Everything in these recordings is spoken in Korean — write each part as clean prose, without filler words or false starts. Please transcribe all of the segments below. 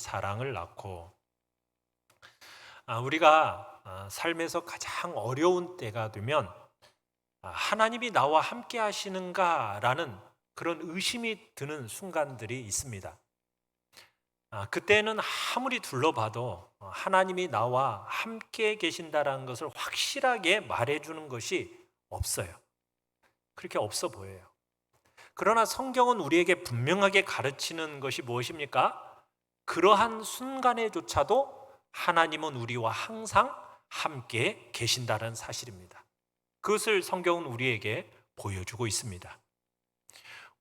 사랑을 낳고. 우리가 삶에서 가장 어려운 때가 되면 하나님이 나와 함께 하시는가라는 그런 의심이 드는 순간들이 있습니다. 그때는 아무리 둘러봐도 하나님이 나와 함께 계신다라는 것을 확실하게 말해주는 것이 없어요. 그렇게 없어 보여요. 그러나 성경은 우리에게 분명하게 가르치는 것이 무엇입니까? 그러한 순간에조차도 하나님은 우리와 항상 함께 계신다는 사실입니다. 그것을 성경은 우리에게 보여주고 있습니다.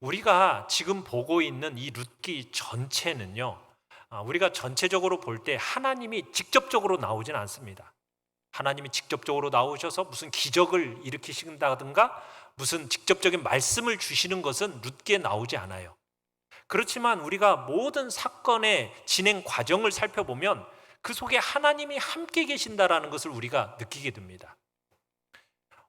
우리가 지금 보고 있는 이 룻기 전체는요, 우리가 전체적으로 볼 때 하나님이 직접적으로 나오진 않습니다. 하나님이 직접적으로 나오셔서 무슨 기적을 일으키신다든가 무슨 직접적인 말씀을 주시는 것은 룻기에 나오지 않아요. 그렇지만 우리가 모든 사건의 진행 과정을 살펴보면 그 속에 하나님이 함께 계신다라는 것을 우리가 느끼게 됩니다.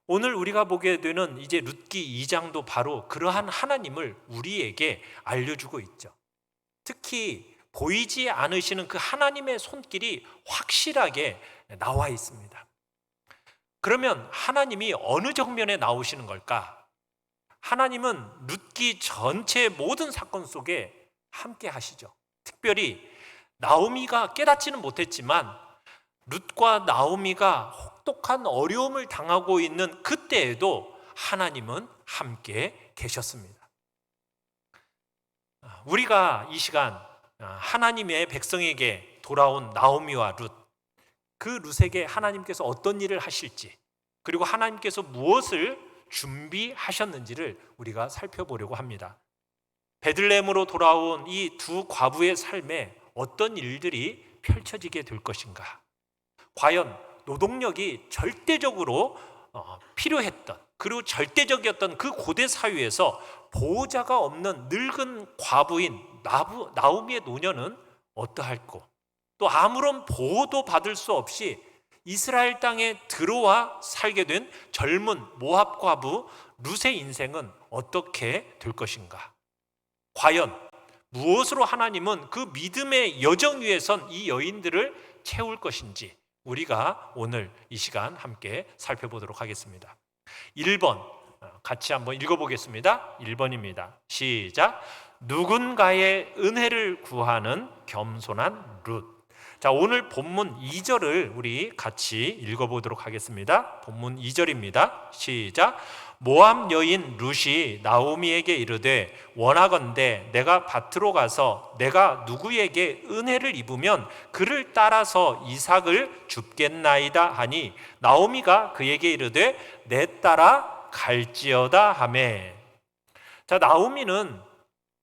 오늘 우리가 보게 되는 이제 룻기 2장도 바로 그러한 하나님을 우리에게 알려주고 있죠. 특히 보이지 않으시는 그 하나님의 손길이 확실하게 나와 있습니다. 그러면 하나님이 어느 정면에 나오시는 걸까? 하나님은 룻기 전체 모든 사건 속에 함께 하시죠. 특별히 나오미가 깨닫지는 못했지만 룻과 나오미가 혹독한 어려움을 당하고 있는 그때에도 하나님은 함께 계셨습니다. 우리가 이 시간 하나님의 백성에게 돌아온 나오미와 룻, 그 룻에게 하나님께서 어떤 일을 하실지, 그리고 하나님께서 무엇을 준비하셨는지를 우리가 살펴보려고 합니다. 베들레헴으로 돌아온 이 두 과부의 삶에 어떤 일들이 펼쳐지게 될 것인가? 과연 노동력이 절대적으로 필요했던, 그리고 절대적이었던 그 고대 사회에서 보호자가 없는 늙은 과부인 나오미의 노년은 어떠할꼬? 또 아무런 보호도 받을 수 없이 이스라엘 땅에 들어와 살게 된 젊은 모압 과부 룻의 인생은 어떻게 될 것인가? 과연 무엇으로 하나님은 그 믿음의 여정 위에 선 이 여인들을 채울 것인지 우리가 오늘 이 시간 함께 살펴보도록 하겠습니다. 1번 같이 한번 읽어보겠습니다. 1번입니다. 시작. 누군가의 은혜를 구하는 겸손한 룻. 자, 오늘 본문 2절을 우리 같이 읽어보도록 하겠습니다. 본문 2절입니다. 시작. 모압 여인 룻이 나오미에게 이르되 원하건대 내가 밭으로 가서 내가 누구에게 은혜를 입으면 그를 따라서 이삭을 줍겠나이다 하니 나오미가 그에게 이르되 내 따라 갈지어다 하매. 자, 나오미는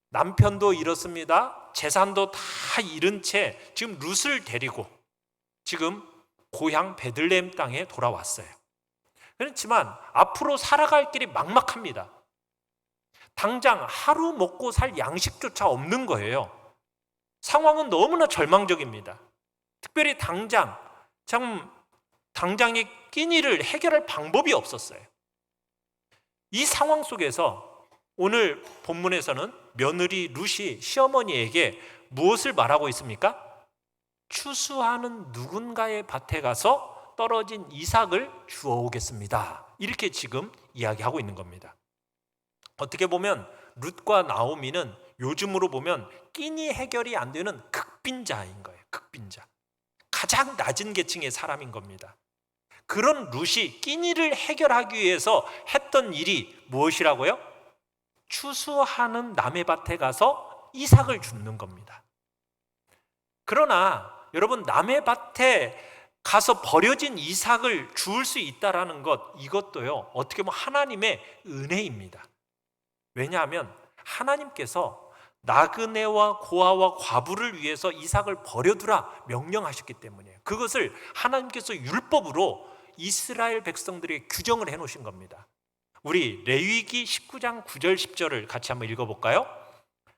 남편도 잃었습니다. 재산도 다 잃은 채 지금 룻을 데리고 지금 고향 베들레헴 땅에 돌아왔어요. 그렇지만 앞으로 살아갈 길이 막막합니다. 당장 하루 먹고 살 양식조차 없는 거예요. 상황은 너무나 절망적입니다. 특별히 당장의 끼니를 해결할 방법이 없었어요. 이 상황 속에서 오늘 본문에서는 며느리 룻이 시어머니에게 무엇을 말하고 있습니까? 추수하는 누군가의 밭에 가서 떨어진 이삭을 주워오겠습니다. 이렇게 지금 이야기하고 있는 겁니다. 어떻게 보면 룻과 나오미는 요즘으로 보면 끼니 해결이 안 되는 극빈자인 거예요. 극빈자. 가장 낮은 계층의 사람인 겁니다. 그런 룻이 끼니를 해결하기 위해서 했던 일이 무엇이라고요? 추수하는 남의 밭에 가서 이삭을 줍는 겁니다. 그러나 여러분, 남의 밭에 가서 버려진 이삭을 주울 수 있다라는 것, 이것도요 어떻게 보면 하나님의 은혜입니다. 왜냐하면 하나님께서 나그네와 고아와 과부를 위해서 이삭을 버려두라 명령하셨기 때문이에요. 그것을 하나님께서 율법으로 이스라엘 백성들에게 규정을 해놓으신 겁니다. 우리 레위기 19장 9절 10절을 같이 한번 읽어볼까요?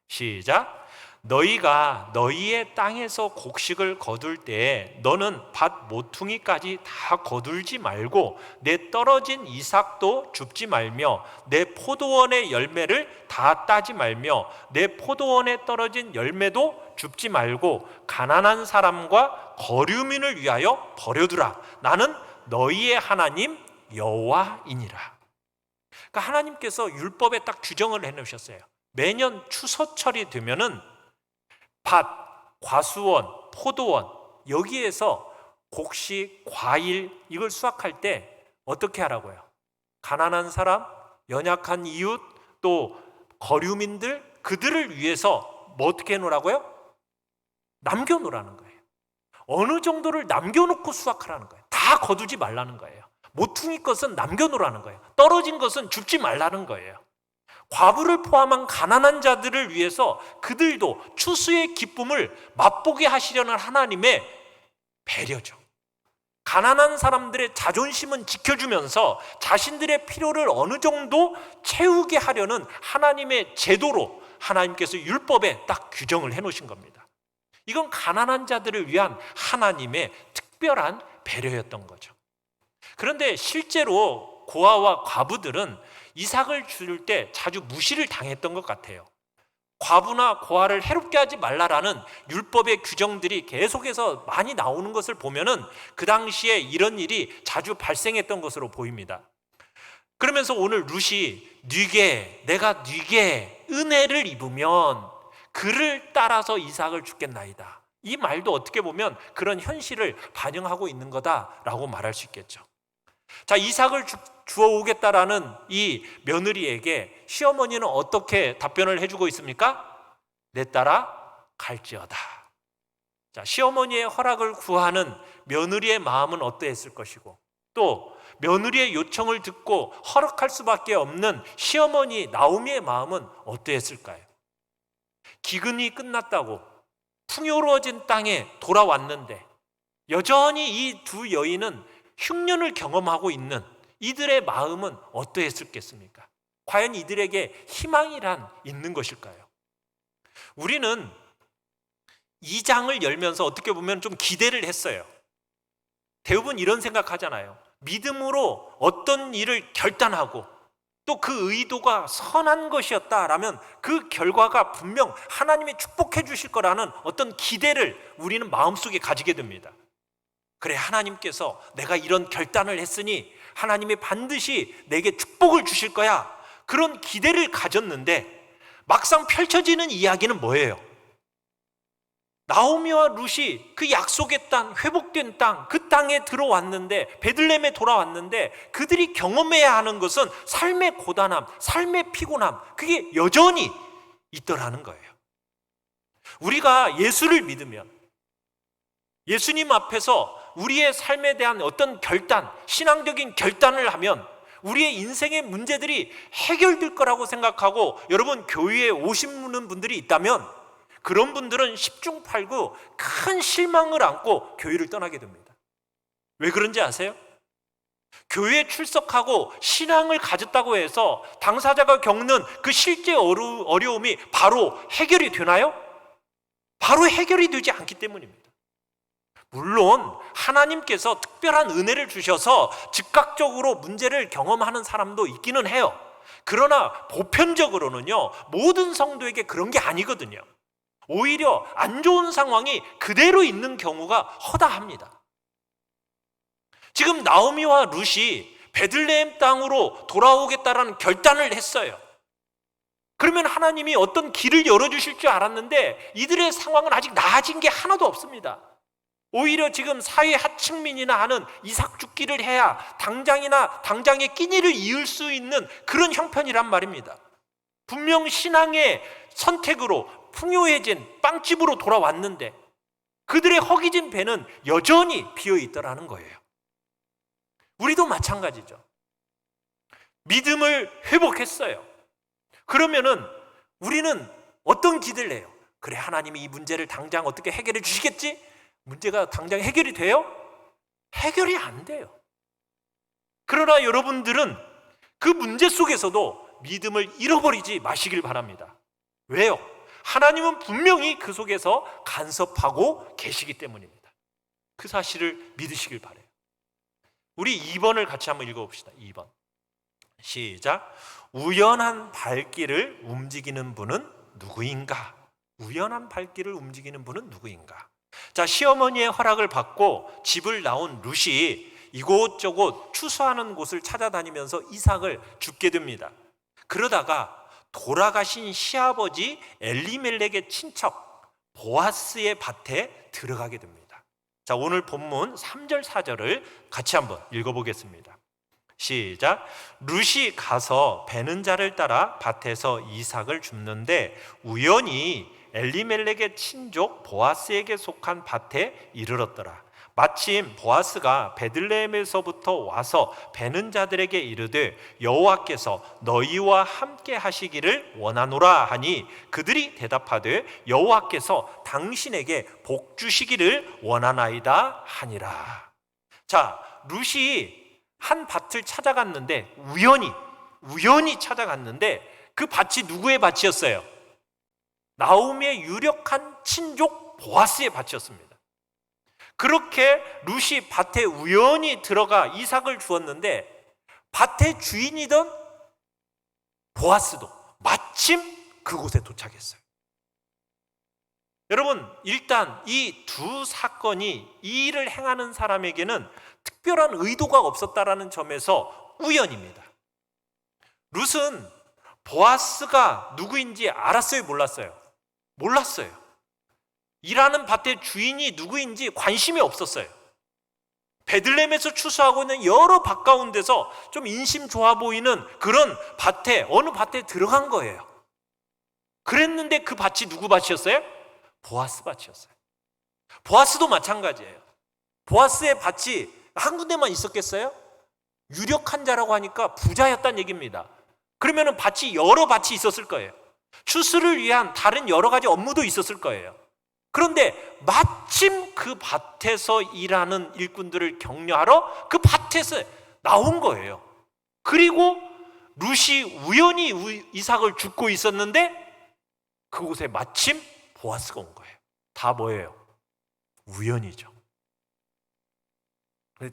시작. 너희가 너희의 땅에서 곡식을 거둘 때 너는 밭 모퉁이까지 다 거둘지 말고 내 떨어진 이삭도 줍지 말며 내 포도원의 열매를 다 따지 말며 내 포도원에 떨어진 열매도 줍지 말고 가난한 사람과 거류민을 위하여 버려두라. 나는 너희의 하나님 여호와이니라. 그러니까 하나님께서 율법에 딱 규정을 해놓으셨어요. 매년 추수철이 되면은 밭, 과수원, 포도원 여기에서 곡식, 과일 이걸 수확할 때 어떻게 하라고요? 가난한 사람, 연약한 이웃, 또 거류민들 그들을 위해서 뭐 어떻게 해놓으라고요? 남겨놓으라는 거예요. 어느 정도를 남겨놓고 수확하라는 거예요. 다 거두지 말라는 거예요. 모퉁이 것은 남겨놓으라는 거예요. 떨어진 것은 줍지 말라는 거예요. 과부를 포함한 가난한 자들을 위해서 그들도 추수의 기쁨을 맛보게 하시려는 하나님의 배려죠. 가난한 사람들의 자존심은 지켜주면서 자신들의 필요를 어느 정도 채우게 하려는 하나님의 제도로 하나님께서 율법에 딱 규정을 해놓으신 겁니다. 이건 가난한 자들을 위한 하나님의 특별한 배려였던 거죠. 그런데 실제로 고아와 과부들은 이삭을 줄 때 자주 무시를 당했던 것 같아요. 과부나 고아를 해롭게 하지 말라라는 율법의 규정들이 계속해서 많이 나오는 것을 보면은 그 당시에 이런 일이 자주 발생했던 것으로 보입니다. 그러면서 오늘 룻이 내가 네게 은혜를 입으면 그를 따라서 이삭을 주겠나이다. 이 말도 어떻게 보면 그런 현실을 반영하고 있는 거다라고 말할 수 있겠죠. 자, 이삭을 주어오겠다라는 이 며느리에게 시어머니는 어떻게 답변을 해주고 있습니까? 내 딸아 갈지어다. 자, 시어머니의 허락을 구하는 며느리의 마음은 어떠했을 것이고 또 며느리의 요청을 듣고 허락할 수밖에 없는 시어머니 나오미의 마음은 어떠했을까요? 기근이 끝났다고 풍요로워진 땅에 돌아왔는데 여전히 이 두 여인은 흉년을 경험하고 있는 이들의 마음은 어떠했을겠습니까? 과연 이들에게 희망이란 있는 것일까요? 우리는 이 장을 열면서 어떻게 보면 좀 기대를 했어요. 대부분 이런 생각하잖아요. 믿음으로 어떤 일을 결단하고 또 그 의도가 선한 것이었다라면 그 결과가 분명 하나님이 축복해 주실 거라는 어떤 기대를 우리는 마음속에 가지게 됩니다. 그래, 하나님께서 내가 이런 결단을 했으니 하나님이 반드시 내게 축복을 주실 거야. 그런 기대를 가졌는데 막상 펼쳐지는 이야기는 뭐예요? 나오미와 룻이 그 약속의 땅, 회복된 땅, 그 땅에 들어왔는데 베들레헴에 돌아왔는데 그들이 경험해야 하는 것은 삶의 고단함, 삶의 피곤함, 그게 여전히 있더라는 거예요. 우리가 예수를 믿으면 예수님 앞에서 우리의 삶에 대한 어떤 결단, 신앙적인 결단을 하면 우리의 인생의 문제들이 해결될 거라고 생각하고 여러분 교회에 오시는 분들이 있다면 그런 분들은 10중 8구 큰 실망을 안고 교회를 떠나게 됩니다. 왜 그런지 아세요? 교회에 출석하고 신앙을 가졌다고 해서 당사자가 겪는 그 실제 어려움이 바로 해결이 되나요? 바로 해결이 되지 않기 때문입니다. 물론 하나님께서 특별한 은혜를 주셔서 즉각적으로 문제를 경험하는 사람도 있기는 해요. 그러나 보편적으로는요, 모든 성도에게 그런 게 아니거든요. 오히려 안 좋은 상황이 그대로 있는 경우가 허다합니다. 지금 나오미와 룻이 베들레헴 땅으로 돌아오겠다라는 결단을 했어요. 그러면 하나님이 어떤 길을 열어주실 줄 알았는데 이들의 상황은 아직 나아진 게 하나도 없습니다. 오히려 지금 사회 하층민이나 하는 이삭 죽기를 해야 당장의 끼니를 이을 수 있는 그런 형편이란 말입니다. 분명 신앙의 선택으로 풍요해진 빵집으로 돌아왔는데 그들의 허기진 배는 여전히 비어 있더라는 거예요. 우리도 마찬가지죠. 믿음을 회복했어요. 그러면은 우리는 어떤 기대를 해요? 그래, 하나님이 이 문제를 당장 어떻게 해결해 주시겠지? 문제가 당장 해결이 돼요? 해결이 안 돼요. 그러나 여러분들은 그 문제 속에서도 믿음을 잃어버리지 마시길 바랍니다. 왜요? 하나님은 분명히 그 속에서 간섭하고 계시기 때문입니다. 그 사실을 믿으시길 바라요. 우리 2번을 같이 한번 읽어봅시다. 2번 시작. 우연한 발길을 움직이는 분은 누구인가? 우연한 발길을 움직이는 분은 누구인가? 자, 시어머니의 허락을 받고 집을 나온 룻이 이곳저곳 추수하는 곳을 찾아다니면서 이삭을 줍게 됩니다. 그러다가 돌아가신 시아버지 엘리멜렉의 친척 보아스의 밭에 들어가게 됩니다. 자, 오늘 본문 3절 4절을 같이 한번 읽어보겠습니다. 시작. 룻이 가서 베는 자를 따라 밭에서 이삭을 줍는데 우연히 엘리멜렉의 친족 보아스에게 속한 밭에 이르렀더라. 마침 보아스가 베들레헴에서부터 와서 베는 자들에게 이르되 여호와께서 너희와 함께 하시기를 원하노라 하니 그들이 대답하되 여호와께서 당신에게 복 주시기를 원하나이다 하니라. 자, 룻이 한 밭을 찾아갔는데 우연히 찾아갔는데 그 밭이 누구의 밭이었어요? 나오미의 유력한 친족 보아스의 밭이었습니다. 그렇게 룻이 밭에 우연히 들어가 이삭을 주었는데 밭의 주인이던 보아스도 마침 그곳에 도착했어요. 여러분, 일단 이 두 사건이 이 일을 행하는 사람에게는 특별한 의도가 없었다라는 점에서 우연입니다. 룻은 보아스가 누구인지 알았어요, 몰랐어요? 몰랐어요. 일하는 밭의 주인이 누구인지 관심이 없었어요. 베들레헴에서 추수하고 있는 여러 밭 가운데서 좀 인심 좋아 보이는 그런 밭에, 어느 밭에 들어간 거예요. 그랬는데 그 밭이 누구 밭이었어요? 보아스 밭이었어요. 보아스도 마찬가지예요. 보아스의 밭이 한 군데만 있었겠어요? 유력한 자라고 하니까 부자였다는 얘기입니다. 그러면 밭이 여러 밭이 있었을 거예요. 추수를 위한 다른 여러 가지 업무도 있었을 거예요. 그런데 마침 그 밭에서 일하는 일꾼들을 격려하러 그 밭에서 나온 거예요. 그리고 룻이 우연히 이삭을 줍고 있었는데 그곳에 마침 보아스가 온 거예요. 다 뭐예요? 우연이죠.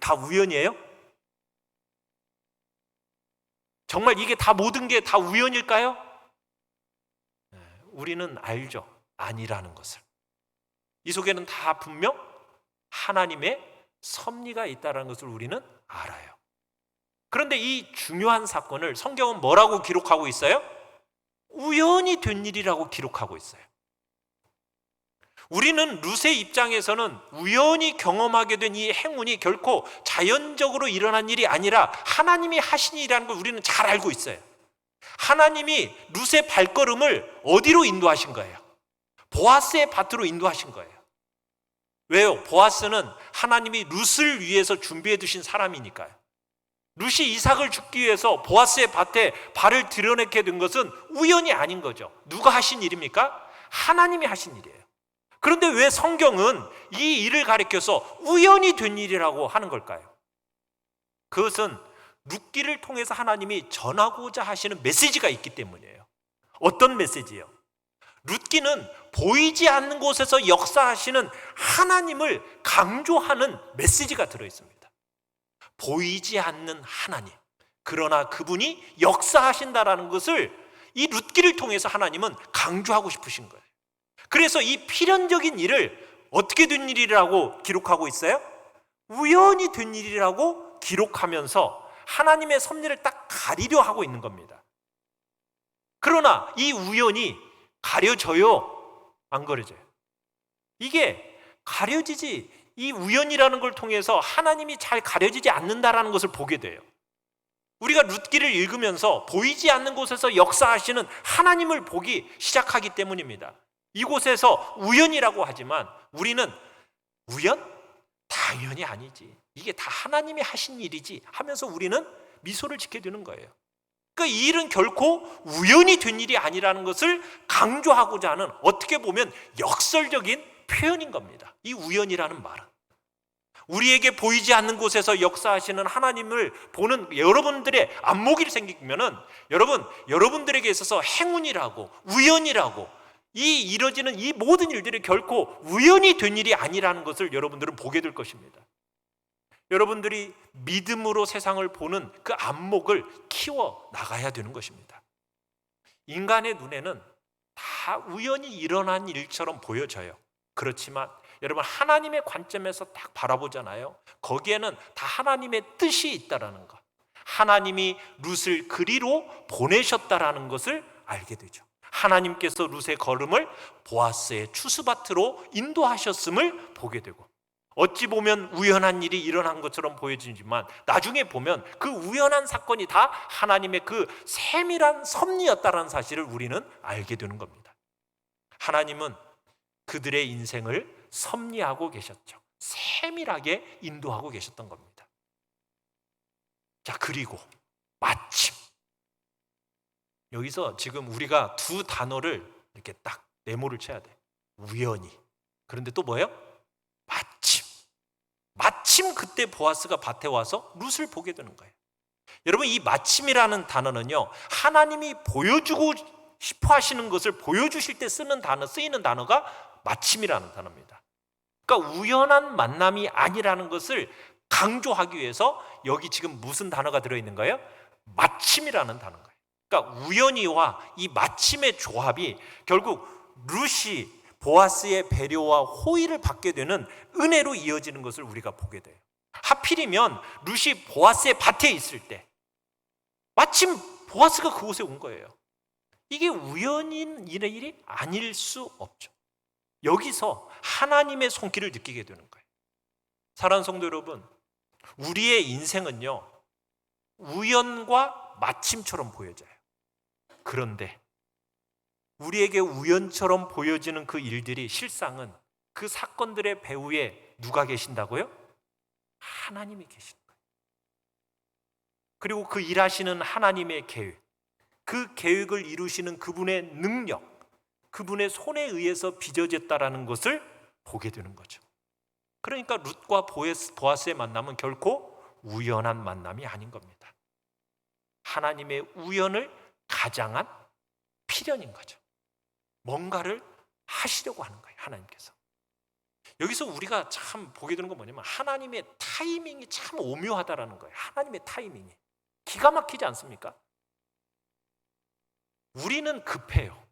다 우연이에요? 정말 이게 다 모든 게 다 우연일까요? 우리는 알죠. 아니라는 것을. 이 속에는 다 분명 하나님의 섭리가 있다는 것을 우리는 알아요. 그런데 이 중요한 사건을 성경은 뭐라고 기록하고 있어요? 우연히 된 일이라고 기록하고 있어요. 우리는 룻의 입장에서는 우연히 경험하게 된 이 행운이 결코 자연적으로 일어난 일이 아니라 하나님이 하신 일이라는 걸 우리는 잘 알고 있어요. 하나님이 룻의 발걸음을 어디로 인도하신 거예요? 보아스의 밭으로 인도하신 거예요. 왜요? 보아스는 하나님이 룻을 위해서 준비해 두신 사람이니까요. 룻이 이삭을 줍기 위해서 보아스의 밭에 발을 들여놓게 된 것은 우연이 아닌 거죠. 누가 하신 일입니까? 하나님이 하신 일이에요. 그런데 왜 성경은 이 일을 가리켜서 우연히 된 일이라고 하는 걸까요? 그것은 룻기를 통해서 하나님이 전하고자 하시는 메시지가 있기 때문이에요. 어떤 메시지예요? 룻기는 보이지 않는 곳에서 역사하시는 하나님을 강조하는 메시지가 들어있습니다. 보이지 않는 하나님, 그러나 그분이 역사하신다라는 것을 이 룻기를 통해서 하나님은 강조하고 싶으신 거예요. 그래서 이 필연적인 일을 어떻게 된 일이라고 기록하고 있어요? 우연히 된 일이라고 기록하면서 하나님의 섭리를 딱 가리려 하고 있는 겁니다. 그러나 이 우연이 가려져요? 안 가려져요? 이게 가려지지, 이 우연이라는 걸 통해서 하나님이 잘 가려지지 않는다라는 것을 보게 돼요. 우리가 룻기를 읽으면서 보이지 않는 곳에서 역사하시는 하나님을 보기 시작하기 때문입니다. 이곳에서 우연이라고 하지만 우리는 우연? 당연히 아니지. 이게 다 하나님이 하신 일이지 하면서 우리는 미소를 짓게 되는 거예요. 그러니까 이 일은 결코 우연히 된 일이 아니라는 것을 강조하고자 하는, 어떻게 보면 역설적인 표현인 겁니다. 이 우연이라는 말은. 우리에게 보이지 않는 곳에서 역사하시는 하나님을 보는 여러분들의 안목이 생기면은 여러분들에게 있어서 행운이라고, 우연이라고, 이 이뤄지는 이 모든 일들이 결코 우연히 된 일이 아니라는 것을 여러분들은 보게 될 것입니다. 여러분들이 믿음으로 세상을 보는 그 안목을 키워 나가야 되는 것입니다. 인간의 눈에는 다 우연히 일어난 일처럼 보여져요. 그렇지만 여러분, 하나님의 관점에서 딱 바라보잖아요. 거기에는 다 하나님의 뜻이 있다라는 것, 하나님이 룻을 그리로 보내셨다라는 것을 알게 되죠. 하나님께서 룻의 걸음을 보아스의 추수밭으로 인도하셨음을 보게 되고, 어찌 보면 우연한 일이 일어난 것처럼 보여지지만 나중에 보면 그 우연한 사건이 다 하나님의 그 세밀한 섭리였다는 사실을 우리는 알게 되는 겁니다. 하나님은 그들의 인생을 섭리하고 계셨죠. 세밀하게 인도하고 계셨던 겁니다. 자, 그리고 마침, 여기서 지금 우리가 두 단어를 이렇게 딱 네모를 쳐야 돼. 우연히. 그런데 또 뭐예요? 마침 그때 보아스가 밭에 와서 룻을 보게 되는 거예요. 여러분, 이 마침이라는 단어는요, 하나님이 보여주고 싶어 하시는 것을 보여주실 때 쓰이는 단어가 마침이라는 단어입니다. 그러니까 우연한 만남이 아니라는 것을 강조하기 위해서 여기 지금 무슨 단어가 들어있는 거예요? 마침이라는 단어인 거예요. 그러니까 우연히와 이 마침의 조합이 결국 룻이 보아스의 배려와 호의를 받게 되는 은혜로 이어지는 것을 우리가 보게 돼요. 하필이면 룻이 보아스의 밭에 있을 때 마침 보아스가 그곳에 온 거예요. 이게 우연인 일이 아닐 수 없죠. 여기서 하나님의 손길을 느끼게 되는 거예요. 사랑하는 성도 여러분, 우리의 인생은요, 우연과 마침처럼 보여져요. 그런데 우리에게 우연처럼 보여지는 그 일들이 실상은 그 사건들의 배후에 누가 계신다고요? 하나님이 계신 거예요. 그리고 그 일하시는 하나님의 계획, 그 계획을 이루시는 그분의 능력, 그분의 손에 의해서 빚어졌다라는 것을 보게 되는 거죠. 그러니까 룻과 보아스의 만남은 결코 우연한 만남이 아닌 겁니다. 하나님의 우연을 가장한 필연인 거죠. 뭔가를 하시려고 하는 거예요, 하나님께서. 여기서 우리가 참 보게 되는 건 뭐냐면 하나님의 타이밍이 참 오묘하다라는 거예요. 하나님의 타이밍이 기가 막히지 않습니까? 우리는 급해요.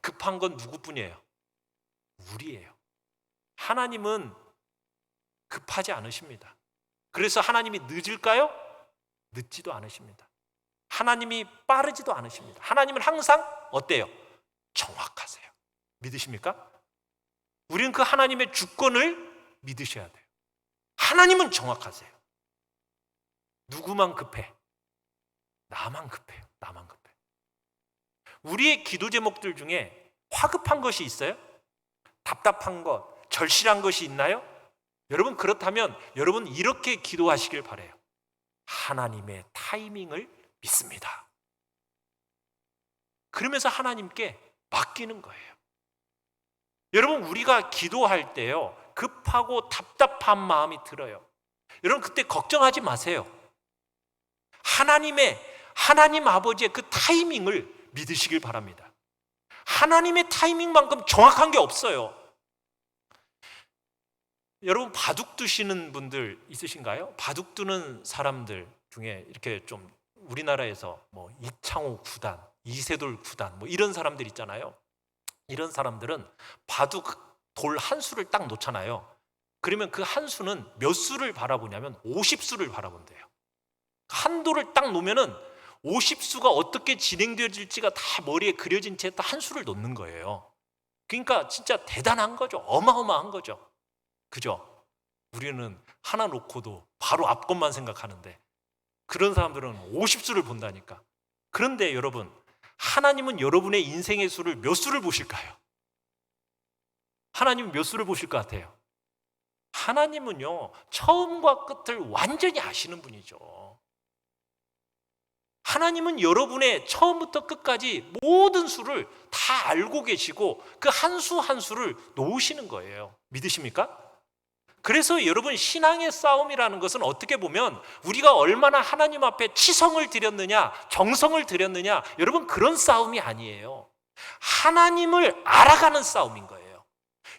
급한 건 누구뿐이에요? 우리예요. 하나님은 급하지 않으십니다. 그래서 하나님이 늦을까요? 늦지도 않으십니다. 하나님이 빠르지도 않으십니다. 하나님은 항상 어때요? 정확하세요. 믿으십니까? 우리는 그 하나님의 주권을 믿으셔야 돼요. 하나님은 정확하세요. 누구만 급해? 나만 급해요. 나만 급해. 우리의 기도 제목들 중에 화급한 것이 있어요? 답답한 것, 절실한 것이 있나요? 여러분, 그렇다면 여러분 이렇게 기도하시길 바라요. 하나님의 타이밍을 믿습니다. 그러면서 하나님께 맡기는 거예요. 여러분, 우리가 기도할 때요, 급하고 답답한 마음이 들어요. 여러분, 그때 걱정하지 마세요. 하나님 아버지의 그 타이밍을 믿으시길 바랍니다. 하나님의 타이밍만큼 정확한 게 없어요. 여러분, 바둑 두시는 분들 있으신가요? 바둑 두는 사람들 중에 이렇게 좀 우리나라에서 뭐 이창호 구단, 이세돌 구단 뭐 이런 사람들 있잖아요. 이런 사람들은 바둑 돌 한 수를 딱 놓잖아요. 그러면 그 한 수는 몇 수를 바라보냐면 50수를 바라본대요. 한 돌을 딱 놓으면은 50수가 어떻게 진행되어질지가 다 머리에 그려진 채 한 수를 놓는 거예요. 그러니까 진짜 대단한 거죠. 어마어마한 거죠. 그죠? 우리는 하나 놓고도 바로 앞것만 생각하는데 그런 사람들은 50수를 본다니까. 그런데 여러분, 하나님은 여러분의 인생의 수를 몇 수를 보실까요? 하나님은 몇 수를 보실 것 같아요? 하나님은요, 처음과 끝을 완전히 아시는 분이죠. 하나님은 여러분의 처음부터 끝까지 모든 수를 다 알고 계시고 그 한 수 한 수를 놓으시는 거예요. 믿으십니까? 그래서 여러분, 신앙의 싸움이라는 것은 어떻게 보면 우리가 얼마나 하나님 앞에 치성을 드렸느냐, 정성을 드렸느냐, 여러분 그런 싸움이 아니에요. 하나님을 알아가는 싸움인 거예요.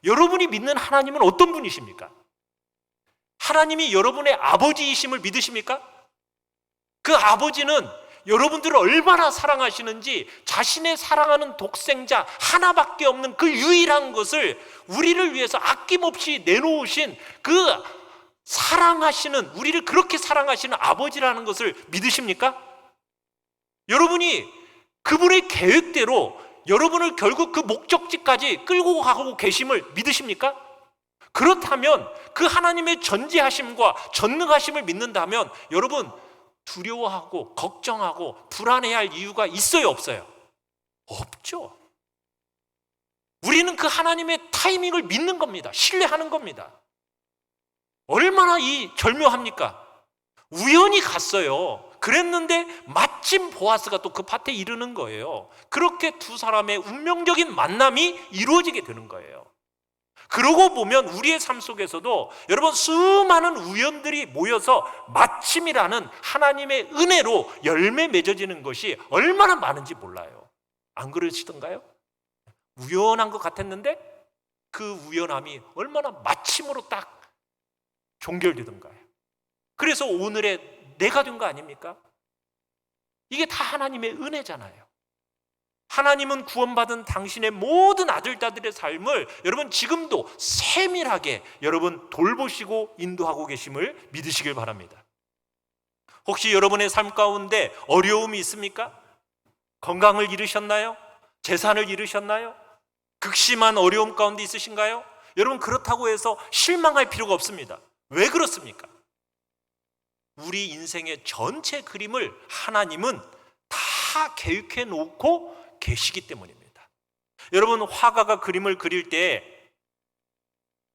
여러분이 믿는 하나님은 어떤 분이십니까? 하나님이 여러분의 아버지이심을 믿으십니까? 그 아버지는 여러분들을 얼마나 사랑하시는지 자신의 사랑하는 독생자 하나밖에 없는 그 유일한 것을 우리를 위해서 아낌없이 내놓으신 그 사랑하시는, 우리를 그렇게 사랑하시는 아버지라는 것을 믿으십니까? 여러분이 그분의 계획대로 여러분을 결국 그 목적지까지 끌고 가고 계심을 믿으십니까? 그렇다면 그 하나님의 전지하심과 전능하심을 믿는다면 여러분 두려워하고 걱정하고 불안해할 이유가 있어요, 없어요? 없죠. 우리는 그 하나님의 타이밍을 믿는 겁니다. 신뢰하는 겁니다. 얼마나 절묘합니까? 우연히 갔어요. 그랬는데 마침 보아스가 또 그 밭에 이르는 거예요. 그렇게 두 사람의 운명적인 만남이 이루어지게 되는 거예요. 그러고 보면 우리의 삶 속에서도 여러분 수많은 우연들이 모여서 마침이라는 하나님의 은혜로 열매 맺어지는 것이 얼마나 많은지 몰라요. 안 그러시던가요? 우연한 것 같았는데 그 우연함이 얼마나 마침으로 딱 종결되던가요. 그래서 오늘의 내가 된 거 아닙니까? 이게 다 하나님의 은혜잖아요. 하나님은 구원받은 당신의 모든 아들딸들의 삶을 여러분 지금도 세밀하게 여러분 돌보시고 인도하고 계심을 믿으시길 바랍니다. 혹시 여러분의 삶 가운데 어려움이 있습니까? 건강을 잃으셨나요? 재산을 잃으셨나요? 극심한 어려움 가운데 있으신가요? 여러분 그렇다고 해서 실망할 필요가 없습니다. 왜 그렇습니까? 우리 인생의 전체 그림을 하나님은 다 계획해 놓고 계시기 때문입니다. 여러분 화가가 그림을 그릴 때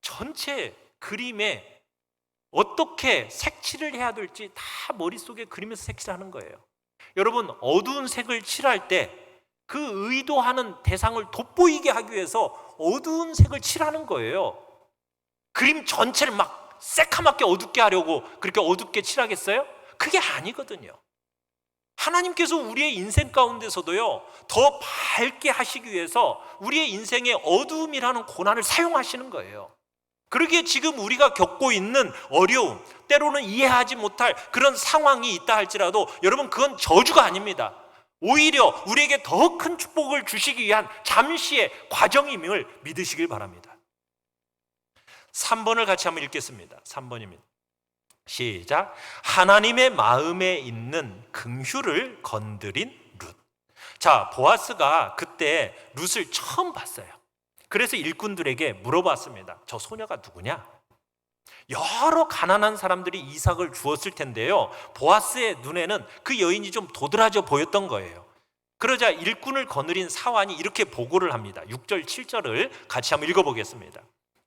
전체 그림에 어떻게 색칠을 해야 될지 다 머릿속에 그리면서 색칠하는 거예요. 여러분 어두운 색을 칠할 때 그 의도하는 대상을 돋보이게 하기 위해서 어두운 색을 칠하는 거예요. 그림 전체를 막 새카맣게 어둡게 하려고 그렇게 어둡게 칠하겠어요? 그게 아니거든요. 하나님께서 우리의 인생 가운데서도요 더 밝게 하시기 위해서 우리의 인생의 어두움이라는 고난을 사용하시는 거예요. 그러기에 지금 우리가 겪고 있는 어려움, 때로는 이해하지 못할 그런 상황이 있다 할지라도 여러분 그건 저주가 아닙니다. 오히려 우리에게 더 큰 축복을 주시기 위한 잠시의 과정임을 믿으시길 바랍니다. 3번을 같이 한번 읽겠습니다. 3번입니다. 시작. 하나님의 마음에 있는 긍휼을 건드린 룻. 자, 보아스가 그때 룻을 처음 봤어요. 그래서 일꾼들에게 물어봤습니다. 저 소녀가 누구냐? 여러 가난한 사람들이 이삭을 주었을 텐데요, 보아스의 눈에는 그 여인이 좀 도드라져 보였던 거예요. 그러자 일꾼을 거느린 사환이 이렇게 보고를 합니다. 6절 7절을 같이 한번 읽어보겠습니다.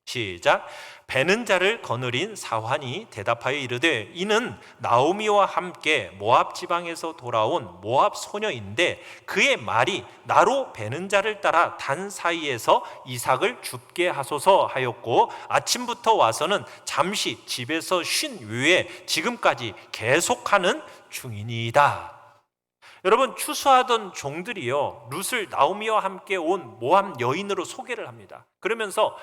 시작. 베는 자를 거느린 사환이 대답하여 이르되 이는 나오미와 함께 모압 지방에서 돌아온 모압 소녀인데 그의 말이 나로 베는 자를 따라 단 사이에서 이삭을 줍게 하소서 하였고 아침부터 와서는 잠시 집에서 쉰 후에 지금까지 계속하는 중이니이다. 여러분 추수하던 종들이요 룻을 나오미와 함께 온 모압 여인으로 소개를 합니다. 그러면서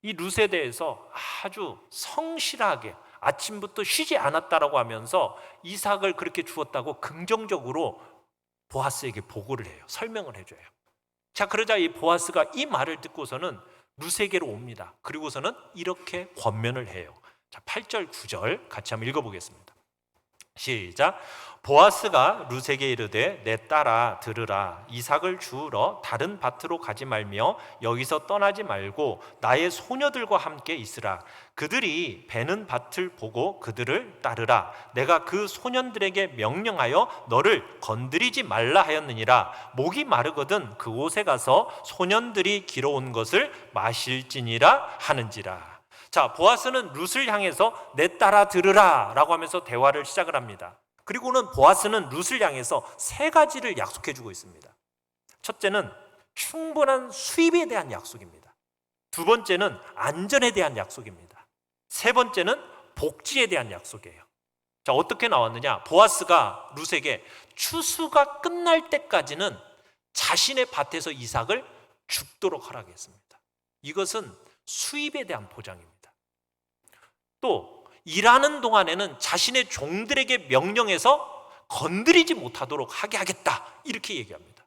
이 룻에 대해서 아주 성실하게 아침부터 쉬지 않았다라고 하면서 이삭을 그렇게 주었다고 긍정적으로 보아스에게 보고를 해요. 설명을 해줘요. 자, 그러자 이 보아스가 이 말을 듣고서는 룻에게로 옵니다. 그리고서는 이렇게 권면을 해요. 자, 8절 9절 같이 한번 읽어보겠습니다. 시작. 보아스가 룻에게 이르되 내 딸아 들으라. 이삭을 주우러 다른 밭으로 가지 말며 여기서 떠나지 말고 나의 소녀들과 함께 있으라. 그들이 베는 밭을 보고 그들을 따르라. 내가 그 소년들에게 명령하여 너를 건드리지 말라 하였느니라. 목이 마르거든 그곳에 가서 소년들이 길어온 것을 마실지니라 하는지라. 자, 보아스는 룻을 향해서 내 딸아 들으라 라고 하면서 대화를 시작을 합니다. 그리고는 보아스는 룻을 향해서 세 가지를 약속해 주고 있습니다. 첫째는 충분한 수입에 대한 약속입니다. 두 번째는 안전에 대한 약속입니다. 세 번째는 복지에 대한 약속이에요. 자, 어떻게 나왔느냐? 보아스가 룻에게 추수가 끝날 때까지는 자신의 밭에서 이삭을 죽도록 허락했습니다. 이것은 수입에 대한 보장입니다. 또 일하는 동안에는 자신의 종들에게 명령해서 건드리지 못하도록 하게 하겠다, 이렇게 얘기합니다.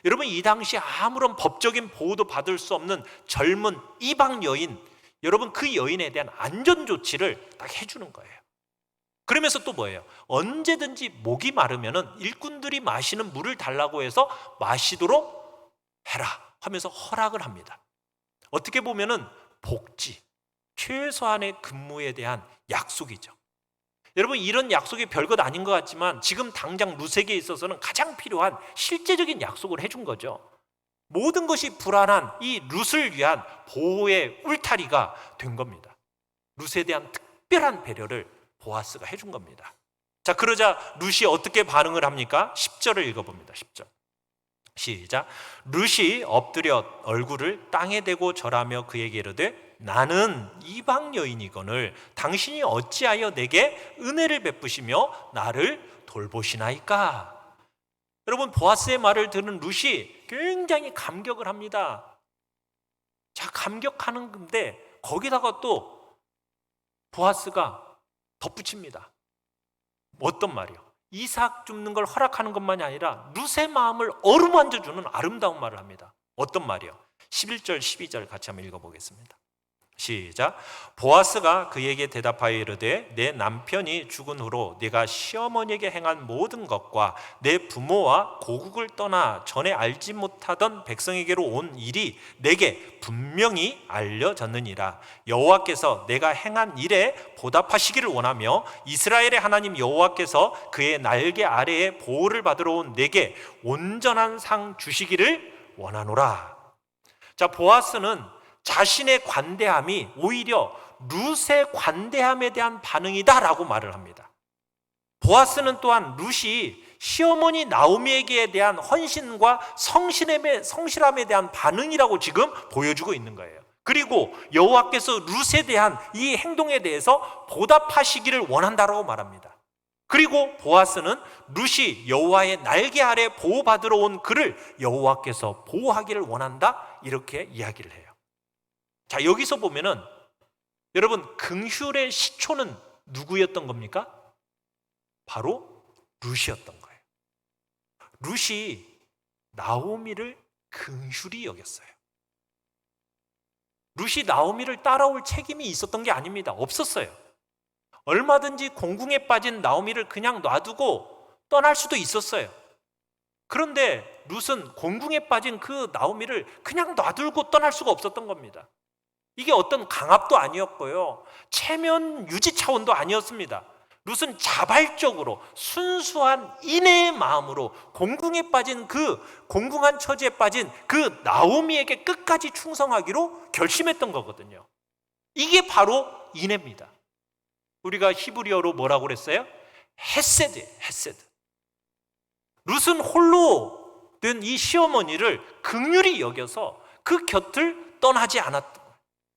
여러분, 이 당시 아무런 법적인 보호도 받을 수 없는 젊은 이방 여인, 여러분 그 여인에 대한 안전 조치를 딱 해주는 거예요. 그러면서 또 뭐예요? 언제든지 목이 마르면은 일꾼들이 마시는 물을 달라고 해서 마시도록 해라 하면서 허락을 합니다. 어떻게 보면은 복지, 최소한의 근무에 대한 약속이죠. 여러분, 이런 약속이 별것 아닌 것 같지만 지금 당장 루세게에 있어서는 가장 필요한 실제적인 약속을 해준 거죠. 모든 것이 불안한 이 룻을 위한 보호의 울타리가 된 겁니다. 룻에 대한 특별한 배려를 보아스가 해준 겁니다. 자, 그러자 룻이 어떻게 반응을 합니까? 10절을 읽어봅니다. 10절 시작. 룻이 엎드려 얼굴을 땅에 대고 절하며 그에게 이르되 나는 이방 여인이거늘 당신이 어찌하여 내게 은혜를 베푸시며 나를 돌보시나이까? 여러분, 보아스의 말을 들은 룻이 굉장히 감격을 합니다. 자, 감격하는 건데 거기다가 또 보아스가 덧붙입니다. 어떤 말이요? 이삭 줍는 걸 허락하는 것만이 아니라 룻의 마음을 어루만져주는 아름다운 말을 합니다. 어떤 말이요? 11절 12절 같이 한번 읽어보겠습니다. 시작. 보아스가 그에게 대답하여 이르되 내 남편이 죽은 후로 네가 시어머니에게 행한 모든 것과 내 부모와 고국을 떠나 전에 알지 못하던 백성에게로 온 일이 내게 분명히 알려졌느니라. 여호와께서 내가 행한 일에 보답하시기를 원하며 이스라엘의 하나님 여호와께서 그의 날개 아래에 보호를 받으러 온 내게 온전한 상 주시기를 원하노라. 자, 보아스는 자신의 관대함이 오히려 룻의 관대함에 대한 반응이다라고 말을 합니다. 보아스는 또한 룻이 시어머니 나오미에게 대한 헌신과 성실함에 대한 반응이라고 지금 보여주고 있는 거예요. 그리고 여호와께서 룻에 대한 이 행동에 대해서 보답하시기를 원한다라고 말합니다. 그리고 보아스는 룻이 여호와의 날개 아래 보호받으러 온 그를 여호와께서 보호하기를 원한다, 이렇게 이야기를 해요. 자, 여기서 보면은 여러분, 긍휼의 시초는 누구였던 겁니까? 바로 룻이었던 거예요. 룻이 나오미를 긍휼히 여겼어요. 룻이 나오미를 따라올 책임이 있었던 게 아닙니다. 없었어요. 얼마든지 공궁에 빠진 나오미를 그냥 놔두고 떠날 수도 있었어요. 그런데 룻은 공궁에 빠진 그 나오미를 그냥 놔두고 떠날 수가 없었던 겁니다. 이게 어떤 강압도 아니었고요, 체면 유지 차원도 아니었습니다. 룻은 자발적으로 순수한 인애의 마음으로 공궁에 빠진 그 공궁한 처지에 빠진 그 나오미에게 끝까지 충성하기로 결심했던 거거든요. 이게 바로 인애입니다. 우리가 히브리어로 뭐라고 그랬어요? 헤세드예요, 헤세드. 룻은 홀로 된 이 시어머니를 긍휼히 여겨서 그 곁을 떠나지 않았던,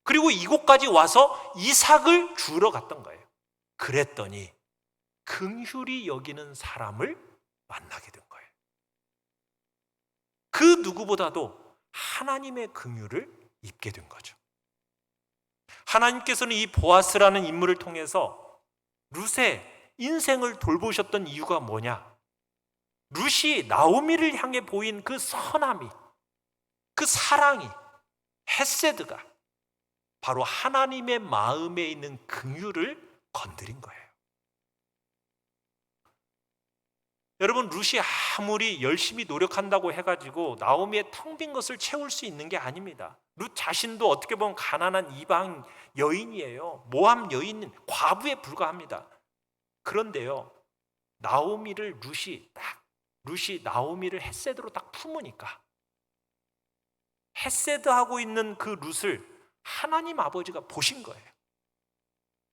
그리고 이곳까지 와서 이삭을 주러 갔던 거예요. 그랬더니 긍휼히 여기는 사람을 만나게 된 거예요. 그 누구보다도 하나님의 긍휼을 입게 된 거죠. 하나님께서는 이 보아스라는 인물을 통해서 룻의 인생을 돌보셨던 이유가 뭐냐? 룻이 나오미를 향해 보인 그 선함이, 그 사랑이, 헤세드가 바로 하나님의 마음에 있는 긍휼을 건드린 거예요. 여러분, 룻이 아무리 열심히 노력한다고 해가지고 나오미의 텅 빈 것을 채울 수 있는 게 아닙니다. 룻 자신도 어떻게 보면 가난한 이방 여인이에요. 모함 여인, 과부에 불과합니다. 그런데요, 룻이 나오미를 헤세드로 딱 품으니까 헤세드하고 있는 그 룻을 하나님 아버지가 보신 거예요.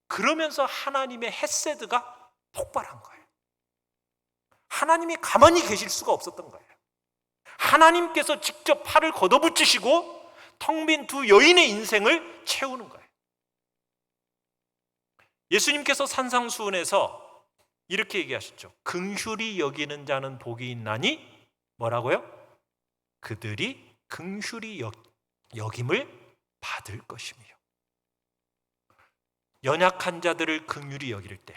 그러면서 하나님의 헤세드가 폭발한 거예요. 하나님이 가만히 계실 수가 없었던 거예요. 하나님께서 직접 팔을 걷어붙이시고 텅 빈 두 여인의 인생을 채우는 거예요. 예수님께서 산상수훈에서 이렇게 얘기하셨죠. 긍휼히 여기는 자는 복이 있나니 뭐라고요? 그들이 긍휼히 여김을 받을 것이며. 연약한 자들을 긍휼히 여길 때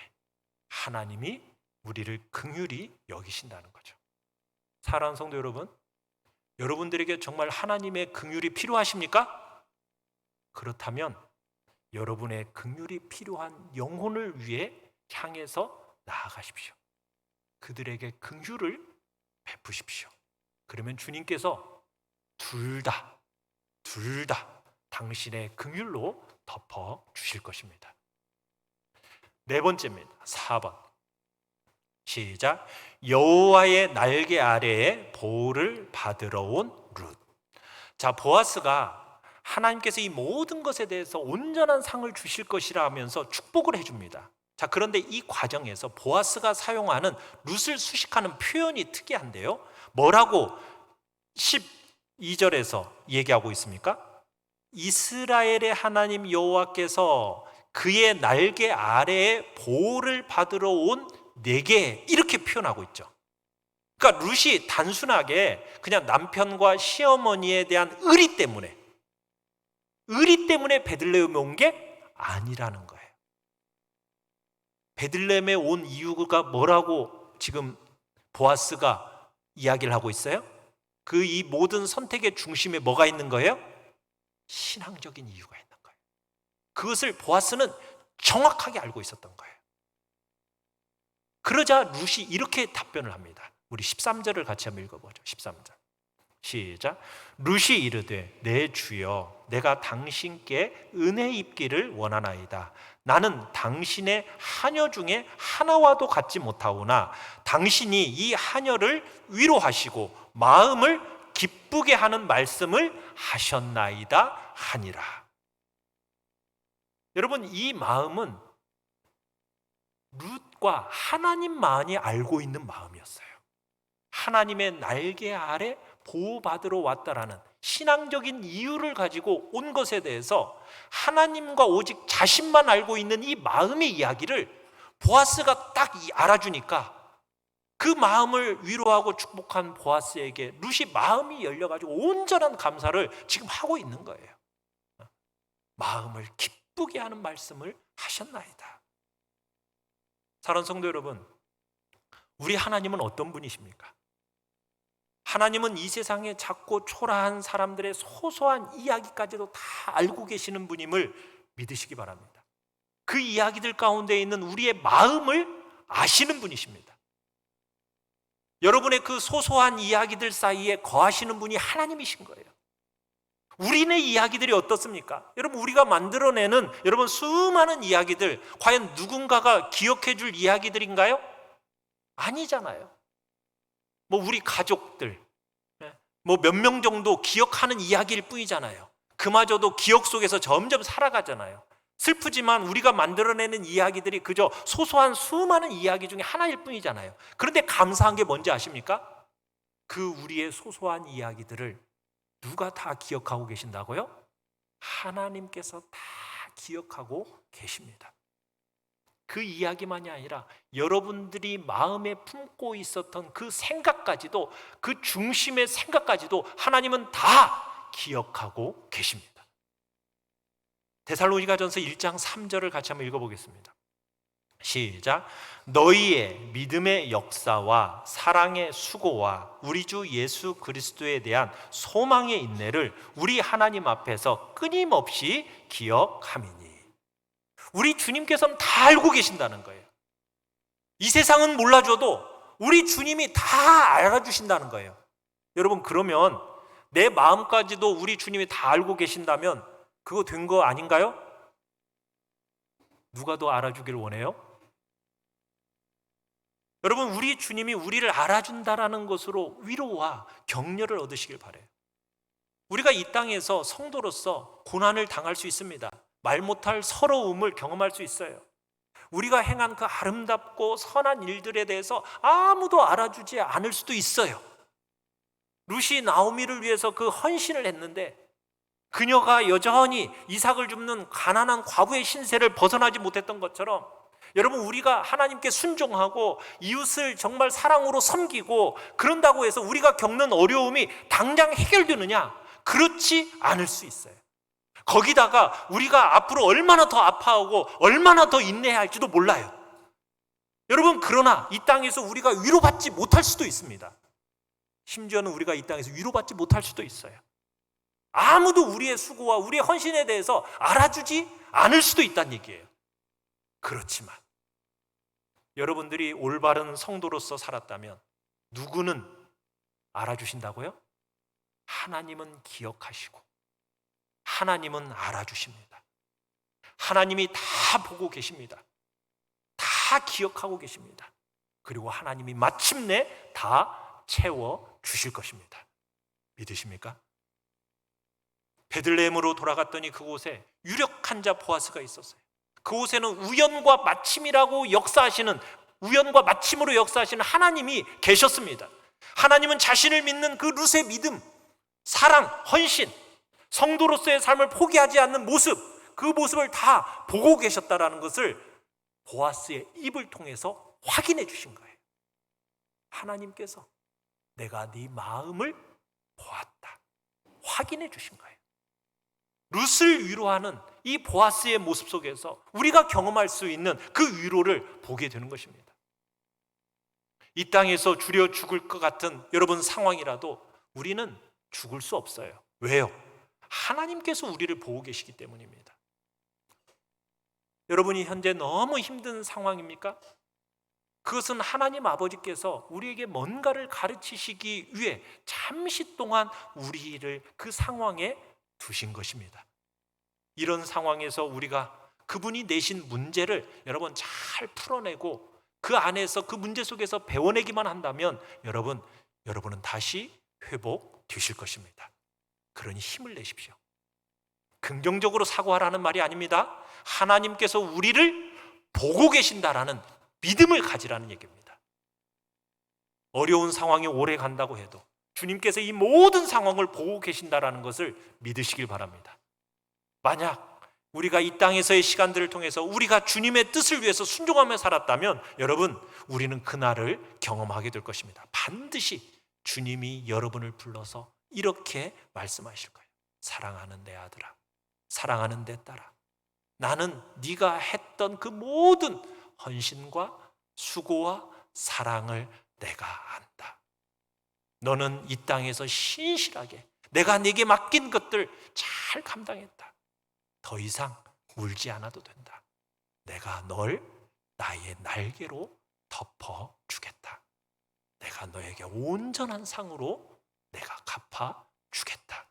하나님이 우리를 긍휼히 여기신다는 거죠. 사랑하는 성도 여러분, 여러분들에게 정말 하나님의 긍휼이 필요하십니까? 그렇다면 여러분의 긍휼이 필요한 영혼을 위해 향해서 나아가십시오. 그들에게 긍휼을 베푸십시오. 그러면 주님께서 둘 다 당신의 긍휼로 덮어 주실 것입니다. 네 번째입니다. 4번. 시작. 여호와의 날개 아래에 보호를 받으러 온 룻. 자, 보아스가 하나님께서 이 모든 것에 대해서 온전한 상을 주실 것이라 하면서 축복을 해줍니다. 자, 그런데 이 과정에서 보아스가 사용하는 룻을 수식하는 표현이 특이한데요. 뭐라고 12절에서 얘기하고 있습니까? 이스라엘의 하나님 여호와께서 그의 날개 아래에 보호를 받으러 온 내게, 이렇게 표현하고 있죠. 그러니까 룻이 단순하게 그냥 남편과 시어머니에 대한 의리 때문에 베들레헴에 온 게 아니라는 거예요. 베들레헴에 온 이유가 뭐라고 지금 보아스가 이야기를 하고 있어요? 그 이 모든 선택의 중심에 뭐가 있는 거예요? 신앙적인 이유가 있는 거예요. 그것을 보아스는 정확하게 알고 있었던 거예요. 그러자 룻이 이렇게 답변을 합니다. 우리 13절을 같이 한번 읽어보죠. 13절 시작. 룻이 이르되 내 주여, 내가 당신께 은혜 입기를 원하나이다. 나는 당신의 하녀 중에 하나와도 같지 못하오나 당신이 이 하녀를 위로하시고 마음을 기쁘게 하는 말씀을 하셨나이다 하니라. 여러분, 이 마음은 룻과 하나님만이 알고 있는 마음이었어요. 하나님의 날개 아래 보호받으러 왔다라는 신앙적인 이유를 가지고 온 것에 대해서 하나님과 오직 자신만 알고 있는 이 마음의 이야기를 보아스가 딱 알아주니까 그 마음을 위로하고 축복한 보아스에게 룻이 마음이 열려가지고 온전한 감사를 지금 하고 있는 거예요. 마음을 기쁘게 하는 말씀을 하셨나이다. 사랑하는 성도 여러분, 우리 하나님은 어떤 분이십니까? 하나님은 이 세상에 작고 초라한 사람들의 소소한 이야기까지도 다 알고 계시는 분임을 믿으시기 바랍니다. 그 이야기들 가운데 있는 우리의 마음을 아시는 분이십니다. 여러분의 그 소소한 이야기들 사이에 거하시는 분이 하나님이신 거예요. 우리네 이야기들이 어떻습니까? 여러분, 우리가 만들어내는 여러분 수많은 이야기들, 과연 누군가가 기억해 줄 이야기들인가요? 아니잖아요. 뭐 우리 가족들, 뭐 몇 명 정도 기억하는 이야기일 뿐이잖아요. 그마저도 기억 속에서 점점 살아가잖아요. 슬프지만 우리가 만들어내는 이야기들이 그저 소소한 수많은 이야기 중에 하나일 뿐이잖아요. 그런데 감사한 게 뭔지 아십니까? 그 우리의 소소한 이야기들을 누가 다 기억하고 계신다고요? 하나님께서 다 기억하고 계십니다. 그 이야기만이 아니라 여러분들이 마음에 품고 있었던 그 생각까지도, 그 중심의 생각까지도 하나님은 다 기억하고 계십니다. 데살로니가전서 1장 3절을 같이 한번 읽어보겠습니다. 시작. 너희의 믿음의 역사와 사랑의 수고와 우리 주 예수 그리스도에 대한 소망의 인내를 우리 하나님 앞에서 끊임없이 기억함이니. 우리 주님께서는 다 알고 계신다는 거예요. 이 세상은 몰라줘도 우리 주님이 다 알아주신다는 거예요. 여러분, 그러면 내 마음까지도 우리 주님이 다 알고 계신다면 그거 된 거 아닌가요? 누가 더 알아주길 원해요? 여러분, 우리 주님이 우리를 알아준다라는 것으로 위로와 격려를 얻으시길 바라요. 우리가 이 땅에서 성도로서 고난을 당할 수 있습니다. 말 못할 서러움을 경험할 수 있어요. 우리가 행한 그 아름답고 선한 일들에 대해서 아무도 알아주지 않을 수도 있어요. 룻이 나오미를 위해서 그 헌신을 했는데 그녀가 여전히 이삭을 줍는 가난한 과부의 신세를 벗어나지 못했던 것처럼 여러분, 우리가 하나님께 순종하고 이웃을 정말 사랑으로 섬기고 그런다고 해서 우리가 겪는 어려움이 당장 해결되느냐? 그렇지 않을 수 있어요. 거기다가 우리가 앞으로 얼마나 더 아파하고 얼마나 더 인내해야 할지도 몰라요. 여러분, 그러나 이 땅에서 우리가 위로받지 못할 수도 있습니다. 심지어는 우리가 이 땅에서 위로받지 못할 수도 있어요. 아무도 우리의 수고와 우리의 헌신에 대해서 알아주지 않을 수도 있다는 얘기예요. 그렇지만 여러분들이 올바른 성도로서 살았다면 누구는 알아주신다고요? 하나님은 기억하시고 하나님은 알아주십니다. 하나님이 다 보고 계십니다. 다 기억하고 계십니다. 그리고 하나님이 마침내 다 채워주실 것입니다. 믿으십니까? 베들레헴으로 돌아갔더니 그곳에 유력한 자 보아스가 있었어요. 그곳에는 우연과 마침이라고 역사하시는, 우연과 마침으로 역사하시는 하나님이 계셨습니다. 하나님은 자신을 믿는 그 룻의 믿음, 사랑, 헌신, 성도로서의 삶을 포기하지 않는 모습, 그 모습을 다 보고 계셨다라는 것을 보아스의 입을 통해서 확인해 주신 거예요. 하나님께서 내가 네 마음을 보았다, 확인해 주신 거예요. 룻을 위로하는 이 보아스의 모습 속에서 우리가 경험할 수 있는 그 위로를 보게 되는 것입니다. 이 땅에서 주려 죽을 것 같은 여러분 상황이라도 우리는 죽을 수 없어요. 왜요? 하나님께서 우리를 보고 계시기 때문입니다. 여러분이 현재 너무 힘든 상황입니까? 그것은 하나님 아버지께서 우리에게 뭔가를 가르치시기 위해 잠시 동안 우리를 그 상황에 두신 것입니다. 이런 상황에서 우리가 그분이 내신 문제를 여러분 잘 풀어내고 그 안에서 그 문제 속에서 배워내기만 한다면 여러분은 다시 회복되실 것입니다. 그러니 힘을 내십시오. 긍정적으로 사고하라는 말이 아닙니다. 하나님께서 우리를 보고 계신다라는 믿음을 가지라는 얘기입니다. 어려운 상황이 오래 간다고 해도 주님께서 이 모든 상황을 보고 계신다라는 것을 믿으시길 바랍니다. 만약 우리가 이 땅에서의 시간들을 통해서 우리가 주님의 뜻을 위해서 순종하며 살았다면 여러분, 우리는 그날을 경험하게 될 것입니다. 반드시 주님이 여러분을 불러서 이렇게 말씀하실 거예요. 사랑하는 내 아들아, 사랑하는 내 딸아, 나는 네가 했던 그 모든 헌신과 수고와 사랑을 내가 안다. 너는 이 땅에서 신실하게 내가 네게 맡긴 것들 잘 감당했다. 더 이상 울지 않아도 된다. 내가 널 나의 날개로 덮어주겠다. 내가 너에게 온전한 상으로 내가 갚아주겠다.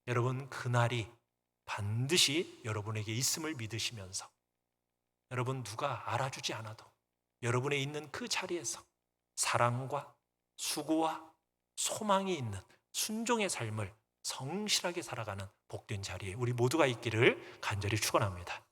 여러분, 그날이 반드시 여러분에게 있음을 믿으시면서 여러분 누가 알아주지 않아도 여러분의 있는 그 자리에서 사랑과 수고와 소망이 있는 순종의 삶을 성실하게 살아가는 복된 자리에 우리 모두가 있기를 간절히 축원합니다.